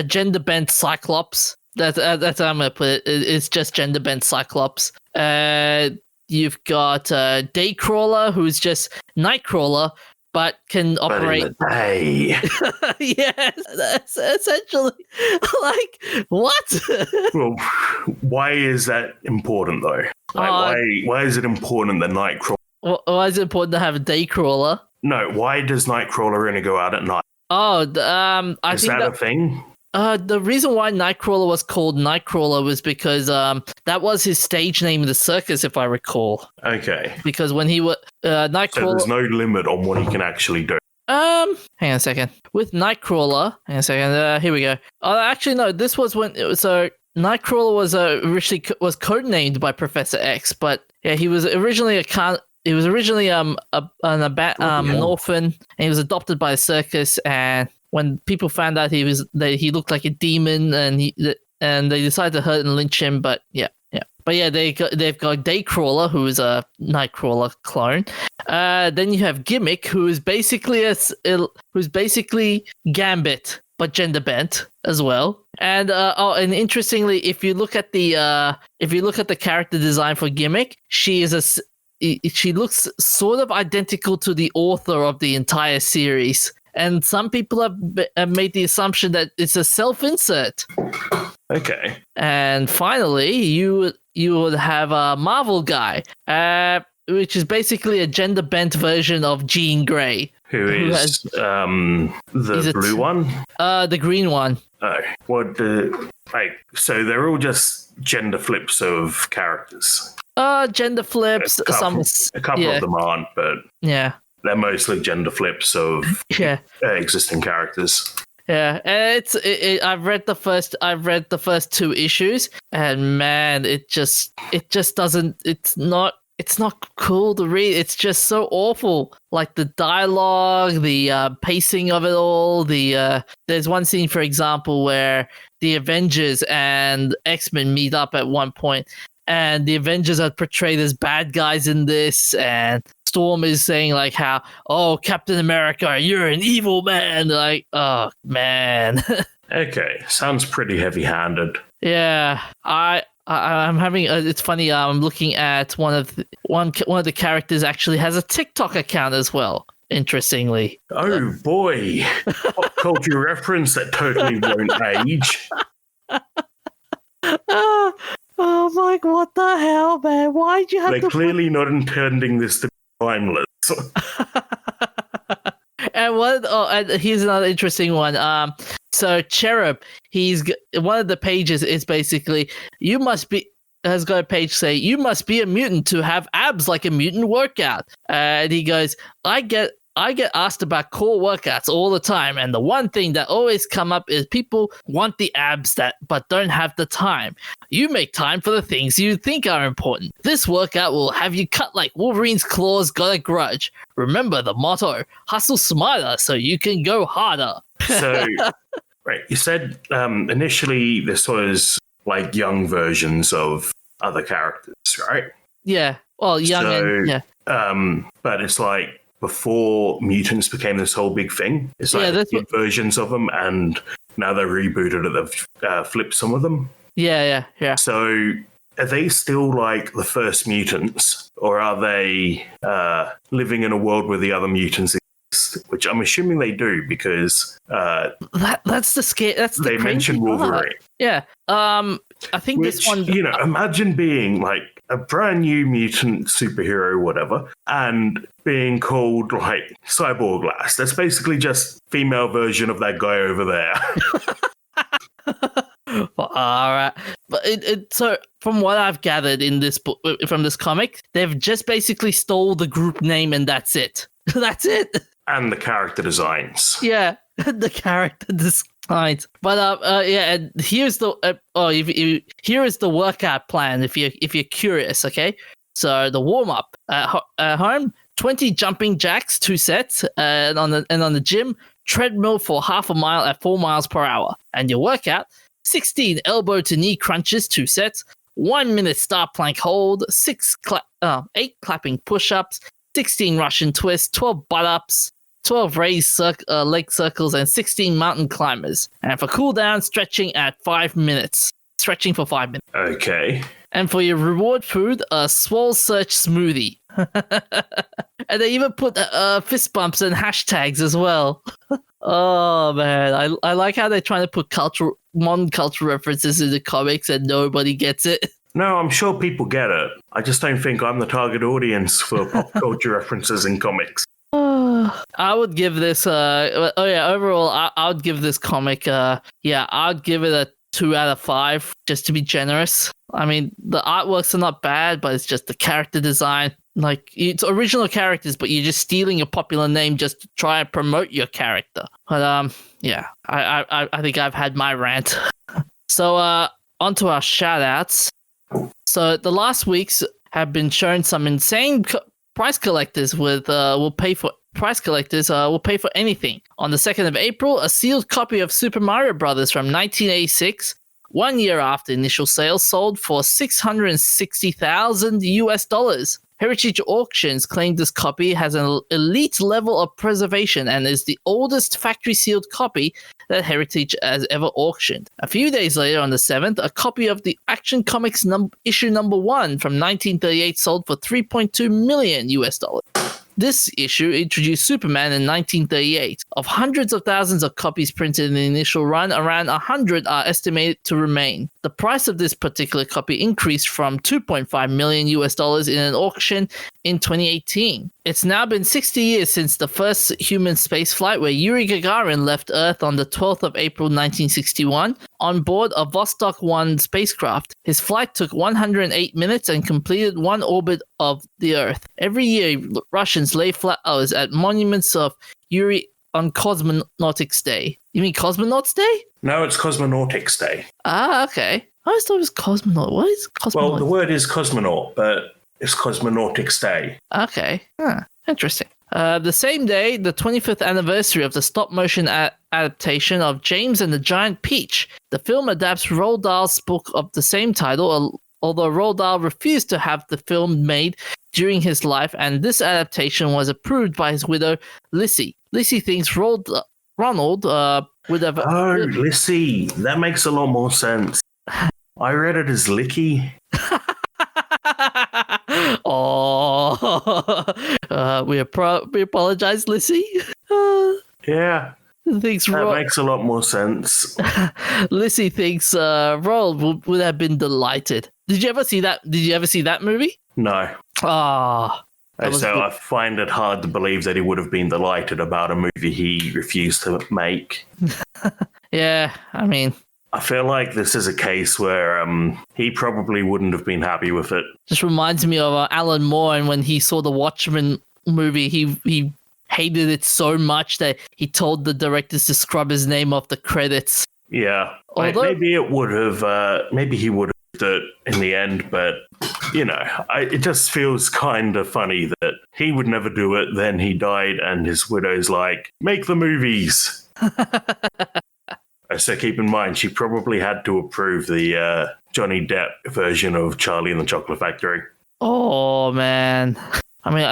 S1: gender-bent Cyclops. That's how I'm going to put it. It's just gender-bent Cyclops. You've got Daycrawler, who's just Nightcrawler, but can operate. Yes, that's essentially like what?
S2: Well, why is that important though? Like, why is it important that Nightcrawler?
S1: Why is it important to have a Daycrawler?
S2: No, why does Nightcrawler only go out at night?
S1: Oh, I
S2: is
S1: think
S2: that a thing?
S1: The reason why Nightcrawler was called Nightcrawler was because that was his stage name in the circus, if I recall.
S2: Okay.
S1: Because when he was Nightcrawler,
S2: So there's no limit on what he can actually do.
S1: hang on a second. With Nightcrawler, hang on a second. Here we go. Actually, no. This was when Nightcrawler was originally was codenamed by Professor X, but yeah, he was originally an orphan, and he was adopted by a circus. And when people found out he looked like a demon, and they decided to hurt and lynch him. But yeah. But yeah, they've got Daycrawler, who is a Nightcrawler clone. Then you have Gimmick, who is basically Gambit, but gender bent as well. And and interestingly, if you look at the character design for Gimmick, she looks sort of identical to the author of the entire series. And some people have made the assumption that it's a self-insert.
S2: Okay.
S1: And finally, you would have a Marvel guy, which is basically a gender-bent version of Jean Grey.
S2: Who is the blue one?
S1: The green one.
S2: Oh, so they're all just gender flips of characters.
S1: Gender flips.
S2: A couple of them aren't, but
S1: yeah,
S2: they're mostly gender flips of existing characters.
S1: Yeah, I've read the first 2 issues, and man, it just doesn't. It's not cool to read. It's just so awful. Like the dialogue, the pacing of it all. There's one scene, for example, where the Avengers and X-Men meet up at one point, and the Avengers are portrayed as bad guys in this, and Storm is saying like how, oh, Captain America, you're an evil man. Like, oh man.
S2: Okay, sounds pretty heavy-handed.
S1: Yeah, I'm having. It's funny. I'm looking at one of the characters actually has a TikTok account as well. Interestingly.
S2: Oh boy, pop culture reference that totally won't age.
S1: I'm like, what the hell, man? Why'd you have
S2: They're clearly not intending this to be timeless.
S1: And here's another interesting one. So Cherub, one of the pages is basically has got a page say you must be a mutant to have abs like a mutant workout. And he goes, I get asked about core workouts all the time, and the one thing that always come up is people want the abs but don't have the time. You make time for the things you think are important. This workout will have you cut like Wolverine's claws got a grudge. Remember the motto, hustle smarter so you can go harder.
S2: So, right, you said initially this was like young versions of other characters, right?
S1: Yeah, well, young
S2: but it's like before mutants became this whole big thing. It's like versions of them, and now they're rebooted and they've flipped some of them.
S1: Yeah.
S2: So are they still like the first mutants, or are they living in a world where the other mutants exist? Which I'm assuming they do, because
S1: that's the scare. That's the
S2: they mentioned Wolverine.
S1: Yeah. I think this one.
S2: Imagine being like a brand new mutant superhero, or whatever, and being called like Cyborg Lass. That's basically just female version of that guy over there.
S1: All right, but so from what I've gathered in this book, from this comic, they've just basically stole the group name and that's it. That's it.
S2: And the character designs.
S1: Yeah, the character designs. But and here's the here is the workout plan if you're curious. Okay, so the warm up at home: 20 jumping jacks, 2 sets, and on the gym treadmill for half a mile at 4 miles per hour, and your workout: 16 elbow to knee crunches, 2 sets, 1 minute star plank hold, 8 clapping push-ups, 16 Russian twists, 12 butt-ups, 12 raised leg circles, and 16 mountain climbers. And for cool down, stretching at 5 minutes. Stretching for 5 minutes.
S2: Okay.
S1: And for your reward food, a Swole Search smoothie. And they even put fist bumps and hashtags as well. Oh man, I like how they're trying to put modern cultural references into comics and nobody gets it.
S2: No, I'm sure people get it. I just don't think I'm the target audience for pop culture references in comics.
S1: I would give this. Overall, I would give this comic. I'd give it a 2 out of 5, just to be generous. I mean, the artworks are not bad, but it's just the character design. Like, it's original characters, but you're just stealing a popular name just to try and promote your character. But I think I've had my rant. So on to our shout outs. So the last weeks have been shown some insane price collectors will pay for anything. On the 2nd of April, a sealed copy of Super Mario Bros. From 1986, 1 year after initial sales, sold for $660,000. Heritage Auctions claimed this copy has an elite level of preservation and is the oldest factory-sealed copy that Heritage has ever auctioned. A few days later, on the 7th, a copy of the Action Comics issue number 1 from 1938 sold for $3.2 million. This issue introduced Superman in 1938. Of hundreds of thousands of copies printed in the initial run, around 100 are estimated to remain. The price of this particular copy increased from $2.5 million in an auction in 2018. It's now been 60 years since the first human spaceflight, where Yuri Gagarin left Earth on the 12th of April 1961 on board a Vostok 1 spacecraft. His flight took 108 minutes and completed one orbit of the Earth. Every year, Russians lay flowers at monuments of Yuri on Cosmonautics Day. You mean Cosmonauts Day?
S2: No, it's Cosmonautics Day.
S1: Ah, okay. I always thought it was cosmonaut. What is cosmonaut?
S2: Well, the word is cosmonaut, but it's Cosmonautics Day.
S1: Okay. Interesting. The same day, the 25th anniversary of the stop-motion adaptation of James and the Giant Peach. The film adapts Roald Dahl's book of the same title, although Roald Dahl refused to have the film made during his life, and this adaptation was approved by his widow, Lissy. Lissy thinks Ronald would have...
S2: Oh, Lissy. That makes a lot more sense. I read it as Licky.
S1: We apologize, Lissy.
S2: Yeah.
S1: Thinks
S2: that makes a lot more sense.
S1: Lissy thinks Roald would have been delighted. Did you ever see that? Did you ever see that movie?
S2: No.
S1: Ah.
S2: So I find it hard to believe that he would have been delighted about a movie he refused to make.
S1: Yeah, I mean,
S2: I feel like this is a case where he probably wouldn't have been happy with it.
S1: Just reminds me of Alan Moore, and when he saw the Watchmen movie, he hated it so much that he told the directors to scrub his name off the credits.
S2: Yeah, maybe it would have. Maybe he would have done it in the end, but it just feels kind of funny that he would never do it. Then he died, and his widow's like, "Make the movies." So keep in mind, she probably had to approve the Johnny Depp version of Charlie and the Chocolate Factory.
S1: Oh man. I mean,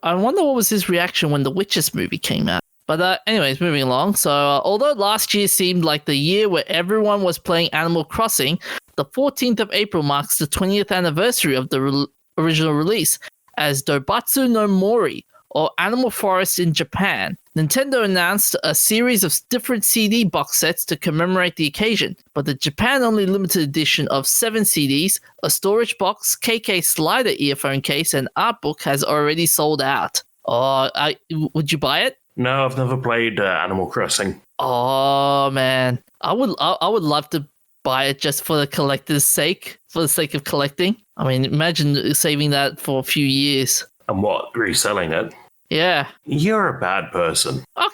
S1: I wonder what was his reaction when the Witches movie came out. But anyways, moving along. So although last year seemed like the year where everyone was playing Animal Crossing, the 14th of April marks the 20th anniversary of the original release as Dobatsu no Mori, or Animal Forest in Japan. Nintendo announced a series of different CD box sets to commemorate the occasion, but the Japan-only limited edition of 7 CDs, a storage box, KK slider earphone case, and art book has already sold out. Would you buy it?
S2: No, I've never played Animal Crossing.
S1: Oh man, I would love to buy it just for the collector's sake, for the sake of collecting. I mean, imagine saving that for a few years.
S2: And what, reselling it?
S1: Yeah.
S2: You're a bad person.
S1: Oh,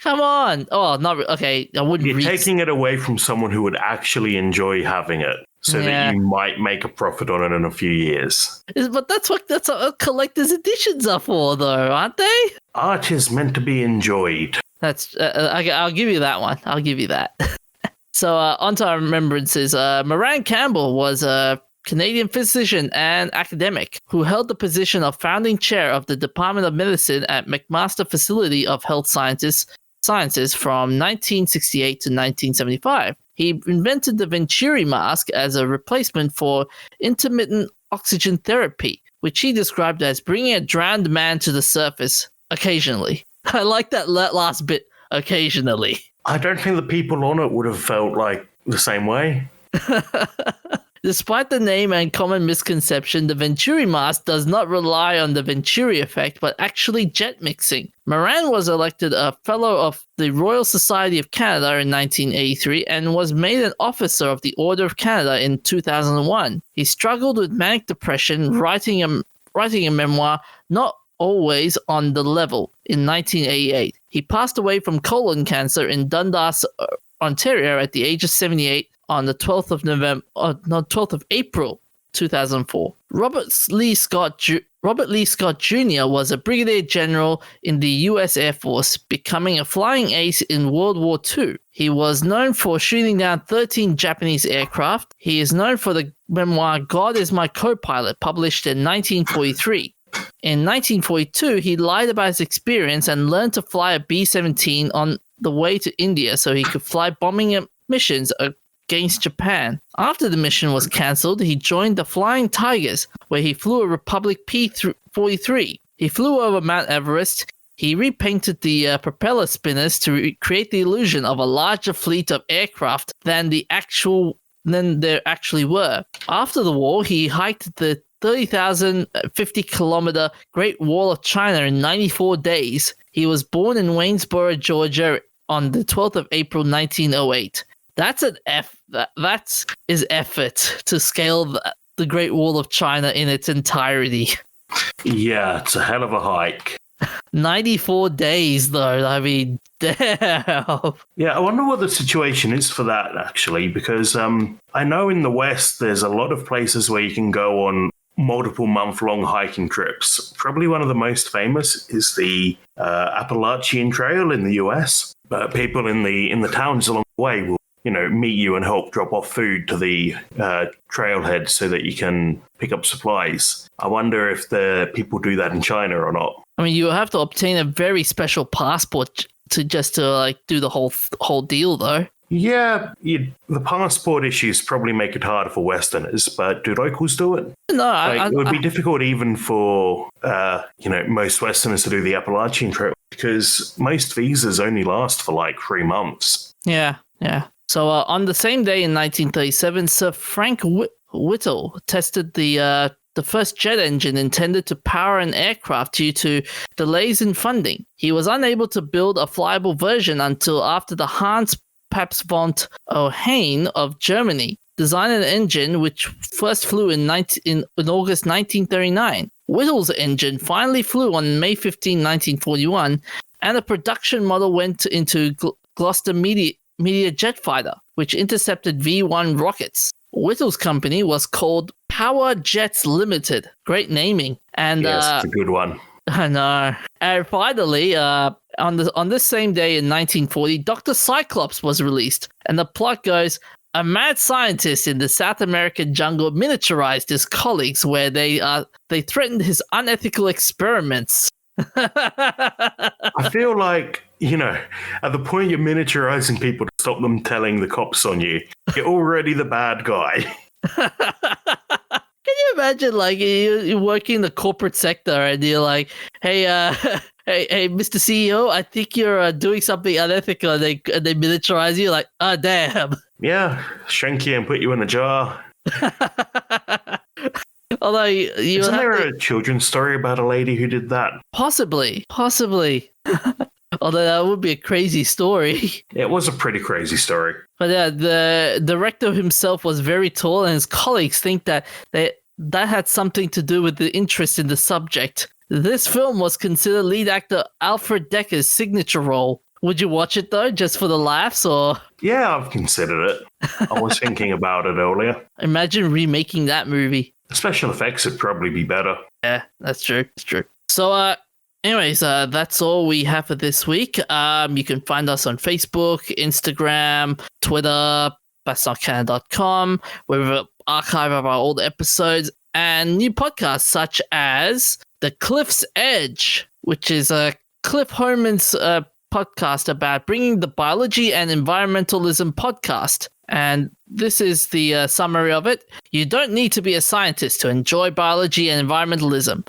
S1: come on. Oh, not okay. I wouldn't.
S2: You're taking it away from someone who would actually enjoy having it, so that you might make a profit on it in a few years.
S1: But that's what collector's editions are for, though, aren't they?
S2: Art is meant to be enjoyed.
S1: That's. I'll give you that one. I'll give you that. So onto our remembrances. Moran Campbell was a Canadian physician and academic who held the position of founding chair of the Department of Medicine at McMaster Facility of Health Sciences from 1968 to 1975. He invented the Venturi mask as a replacement for intermittent oxygen therapy, which he described as bringing a drowned man to the surface occasionally. I like that last bit, occasionally.
S2: I don't think the people on it would have felt like the same way.
S1: Despite the name and common misconception, the Venturi mask does not rely on the Venturi effect, but actually jet mixing. Moran was elected a Fellow of the Royal Society of Canada in 1983 and was made an Officer of the Order of Canada in 2001. He struggled with manic depression, writing a memoir, Not Always on the Level, in 1988. He passed away from colon cancer in Dundas, Ontario at the age of 78 on the 12th of April 2004. Robert Lee Scott Jr. was a brigadier general in the U.S. Air Force, becoming a flying ace in World War II. He was known for shooting down 13 Japanese aircraft. He is known for the memoir God is My Co-Pilot, published in 1943. In 1942, he lied about his experience and learned to fly a B-17 on the way to India so he could fly bombing missions against Japan. After the mission was cancelled, he joined the Flying Tigers, where he flew a Republic P-43. He flew over Mount Everest. He repainted the propeller spinners to create the illusion of a larger fleet of aircraft than there actually were. After the war, he hiked the 30,050-kilometer Great Wall of China in 94 days. He was born in Waynesboro, Georgia, on the 12th of April, 1908. That's his effort to scale the Great Wall of China in its entirety.
S2: Yeah, it's a hell of a hike.
S1: 94 days, though. I mean, damn.
S2: Yeah, I wonder what the situation is for that, actually, because I know in the West there's a lot of places where you can go on multiple month-long hiking trips. Probably one of the most famous is the Appalachian Trail in the US. But people in the towns along the way will meet you and help drop off food to the trailhead so that you can pick up supplies. I wonder if the people do that in China or not.
S1: I mean, you have to obtain a very special passport to do the whole deal, though.
S2: Yeah, the passport issues probably make it harder for Westerners, but do locals do it?
S1: No,
S2: it would be difficult even for most Westerners to do the Appalachian Trail because most visas only last for like 3 months.
S1: Yeah. So on the same day in 1937, Sir Frank Whittle tested the first jet engine intended to power an aircraft due to delays in funding. He was unable to build a flyable version until after the Hans Pabst von Ohain of Germany designed an engine which first flew in August 1939. Whittle's engine finally flew on May 15, 1941, and a production model went into Gloucester Media jet fighter, which intercepted V-1 rockets. Whittle's company was called Power Jets Limited. Great naming. And
S2: yes, it's a good one.
S1: I know. And finally, on this same day in 1940, Dr. Cyclops was released. And the plot goes, a mad scientist in the South American jungle miniaturized his colleagues where they threatened his unethical experiments.
S2: I feel like, at the point you're miniaturizing people to stop them telling the cops on you, you're already the bad guy.
S1: Can you imagine, like, you're working in the corporate sector and you're like, hey, Mr. CEO, I think you're doing something unethical, and they miniaturize you, like, oh, damn.
S2: Yeah, shrink you and put you in a jar.
S1: Although
S2: isn't there a children's story about a lady who did that?
S1: Possibly. Although that would be a crazy story.
S2: It was a pretty crazy story.
S1: But yeah, the director himself was very tall, and his colleagues think that had something to do with the interest in the subject. This film was considered lead actor Alfred Decker's signature role. Would you watch it, though, just for the laughs, or...?
S2: Yeah, I've considered it. I was thinking about it earlier.
S1: Imagine remaking that movie.
S2: Special effects would probably be better.
S1: Yeah, that's true. It's true. So, anyways, that's all we have for this week. You can find us on Facebook, Instagram, Twitter, batsnotcanon.com, where we have an archive of our old episodes and new podcasts such as The Cliff's Edge, which is a Cliff Homan's podcast about bringing the biology and environmentalism podcast. And this is the summary of it. You don't need to be a scientist to enjoy biology and environmentalism.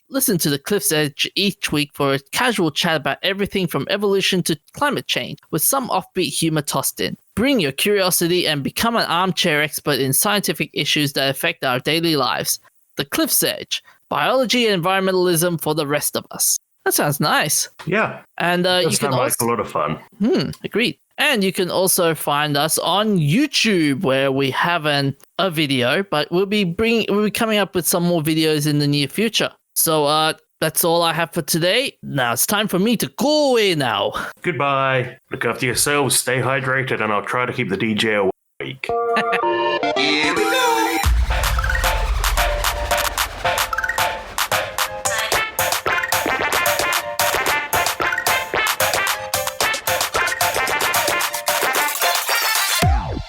S1: Listen to the Cliff's Edge each week for a casual chat about everything from evolution to climate change, with some offbeat humor tossed in. Bring your curiosity and become an armchair expert in scientific issues that affect our daily lives. The Cliff's Edge, biology and environmentalism for the rest of us. That sounds nice.
S2: Yeah.
S1: And you can
S2: sound like a lot of fun.
S1: Agreed. And you can also find us on YouTube, where we haven't a video, but we'll be coming up with some more videos in the near future. So that's all I have for today. Now it's time for me to go away now.
S2: Goodbye. Look after yourselves, stay hydrated, and I'll try to keep the DJ awake.